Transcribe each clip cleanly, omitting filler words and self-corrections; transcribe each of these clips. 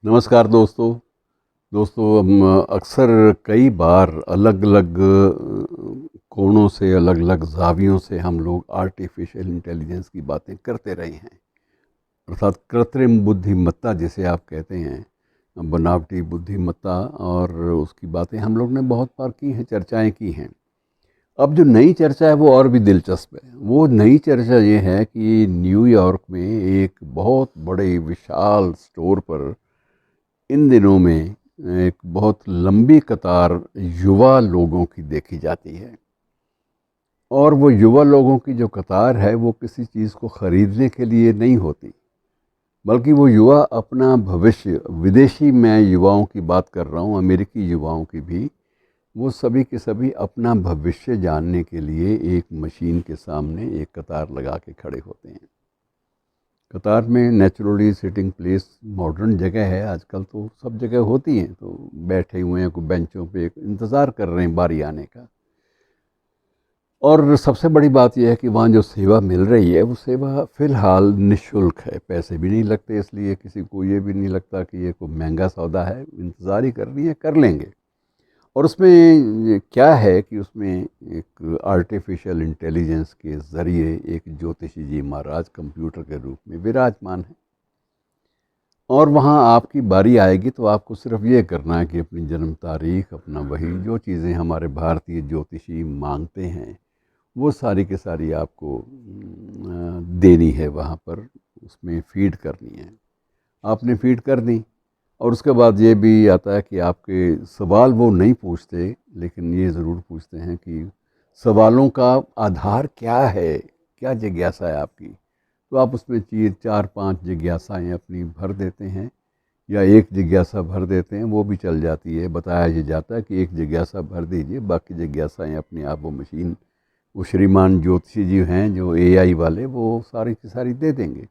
नमस्कार दोस्तों। हम अक्सर कई बार अलग अलग कोणों से, अलग अलग जावियों से हम लोग आर्टिफिशियल इंटेलिजेंस की बातें करते रहे हैं। अर्थात कृत्रिम बुद्धिमत्ता जिसे आप कहते हैं, बनावटी बुद्धिमत्ता, और उसकी बातें हम लोग ने बहुत बार की हैं, चर्चाएं की हैं। अब जो नई चर्चा है वो और भी दिलचस्प है। वो नई चर्चा ये है कि न्यूयॉर्क में एक बहुत बड़े विशाल स्टोर पर इन दिनों में एक बहुत लंबी कतार युवा लोगों की देखी जाती है। और वो युवा लोगों की जो कतार है वो किसी चीज़ को ख़रीदने के लिए नहीं होती, बल्कि वो युवा अपना भविष्य, विदेशी मैं युवाओं की बात कर रहा हूँ, अमेरिकी युवाओं की भी, वो सभी के सभी अपना भविष्य जानने के लिए एक मशीन के सामने एक कतार लगा के खड़े होते हैं। कतार में नेचुरली सिटिंग प्लेस मॉडर्न जगह है, आजकल तो सब जगह होती हैं, तो बैठे हुए हैं कोई बेंचों पे, इंतज़ार कर रहे हैं बारी आने का। और सबसे बड़ी बात यह है कि वहाँ जो सेवा मिल रही है वो सेवा फ़िलहाल निःशुल्क है, पैसे भी नहीं लगते, इसलिए किसी को ये भी नहीं लगता कि ये कोई महंगा सौदा है, इंतज़ार ही करनी है, कर लेंगे। और उसमें ये क्या है कि उसमें एक आर्टिफिशियल इंटेलिजेंस के ज़रिए एक ज्योतिषी जी महाराज कंप्यूटर के रूप में विराजमान हैं। और वहाँ आपकी बारी आएगी तो आपको सिर्फ ये करना है कि अपनी जन्म तारीख, अपना वही जो चीज़ें हमारे भारतीय ज्योतिषी मांगते हैं, वो सारी की सारी आपको देनी है वहाँ पर, उसमें फ़ीड करनी है। आपने फ़ीड कर दी, और उसके बाद ये भी आता है कि आपके सवाल वो नहीं पूछते, लेकिन ये ज़रूर पूछते हैं कि सवालों का आधार क्या है, क्या जिज्ञासा है आपकी। तो आप उसमें चार पांच जिज्ञासाएं अपनी भर देते हैं, या एक जिज्ञासा भर देते हैं, वो भी चल जाती है। बताया ये जाता है कि एक जिज्ञासा भर दीजिए, बाकी जिज्ञासाएं अपने आप वो मशीन, वो श्रीमान ज्योतिषी जी हैं जो एआई वाले, वो सारी की सारी दे देंगे।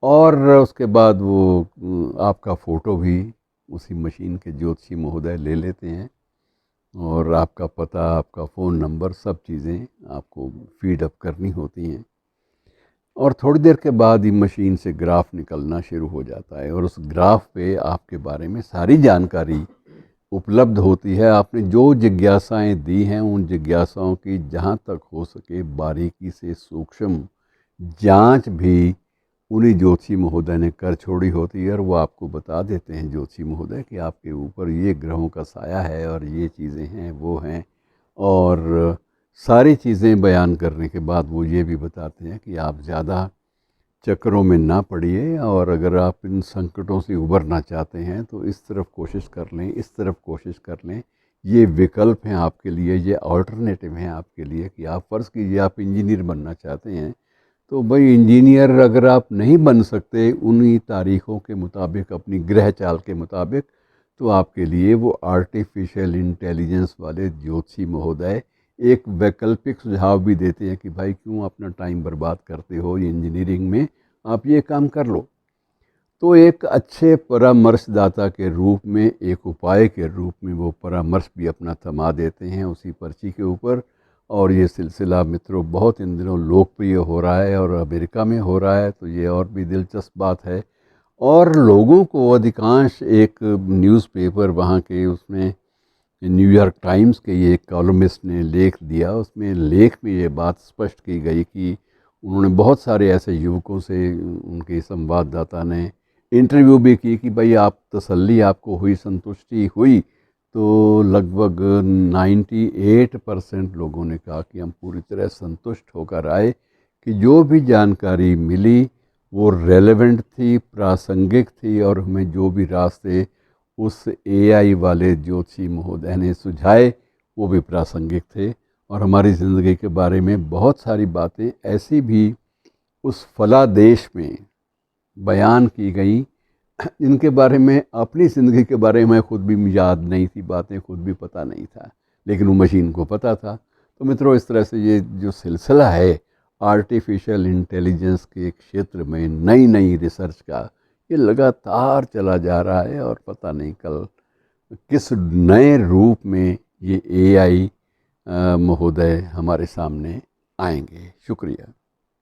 और उसके बाद वो आपका फ़ोटो भी उसी मशीन के ज्योतिषी महोदय ले लेते हैं, और आपका पता, आपका फ़ोन नंबर, सब चीज़ें आपको फीड अप करनी होती हैं। और थोड़ी देर के बाद ही मशीन से ग्राफ निकलना शुरू हो जाता है, और उस ग्राफ पे आपके बारे में सारी जानकारी उपलब्ध होती है। आपने जो जिज्ञासाएं दी हैं, उन जिज्ञासाओं की जहाँ तक हो सके बारीकी से सूक्ष्म जांच भी उन्हीं ज्योतिषी महोदय ने कर छोड़ी होती है, और वो आपको बता देते हैं ज्योतिषी महोदय कि आपके ऊपर ये ग्रहों का साया है, और ये चीज़ें हैं, वो हैं। और सारी चीज़ें बयान करने के बाद वो ये भी बताते हैं कि आप ज़्यादा चक्करों में ना पड़िए, और अगर आप इन संकटों से उबरना चाहते हैं तो इस तरफ कोशिश कर लें, इस तरफ कोशिश कर लें। ये विकल्प हैं आपके लिए, ये अल्टरनेटिव हैं आपके लिए। कि आप फ़र्ज़ कीजिए आप इंजीनियर बनना चाहते हैं, तो भाई इंजीनियर अगर आप नहीं बन सकते उन्हीं तारीख़ों के मुताबिक, अपनी ग्रह चाल के मुताबिक, तो आपके लिए वो आर्टिफिशियल इंटेलिजेंस वाले ज्योतिषी महोदय एक वैकल्पिक सुझाव भी देते हैं कि भाई क्यों अपना टाइम बर्बाद करते हो ये इंजीनियरिंग में, आप ये काम कर लो। तो एक अच्छे परामर्शदाता के रूप में, एक उपाय के रूप में वो परामर्श भी अपना थमा देते हैं उसी पर्ची के ऊपर। और ये सिलसिला मित्रों बहुत इन दिनों लोकप्रिय हो रहा है, और अमेरिका में हो रहा है, तो ये और भी दिलचस्प बात है। और लोगों को अधिकांश, एक न्यूज़पेपर वहाँ के, उसमें न्यूयॉर्क टाइम्स के ये एक कॉलमिस्ट ने लेख दिया, उसमें लेख में ये बात स्पष्ट की गई कि उन्होंने बहुत सारे ऐसे युवकों से, उनके संवाददाता ने इंटरव्यू भी की कि भाई आप तसल्ली आपको हुई, संतुष्टि हुई। तो लगभग 98% लोगों ने कहा कि हम पूरी तरह संतुष्ट होकर आए, कि जो भी जानकारी मिली वो रेलेवेंट थी, प्रासंगिक थी, और हमें जो भी रास्ते उस एआई वाले ज्योतिषी महोदय ने सुझाए वो भी प्रासंगिक थे। और हमारी ज़िंदगी के बारे में बहुत सारी बातें ऐसी भी उस फलादेश में बयान की गई, इनके बारे में, अपनी ज़िंदगी के बारे में खुद भी याद नहीं थी, बातें खुद भी पता नहीं था, लेकिन वो मशीन को पता था। तो मित्रों, इस तरह से ये जो सिलसिला है आर्टिफिशियल इंटेलिजेंस के क्षेत्र में नई नई रिसर्च का, ये लगातार चला जा रहा है, और पता नहीं कल किस नए रूप में ये एआई महोदय हमारे सामने आएंगे। शुक्रिया।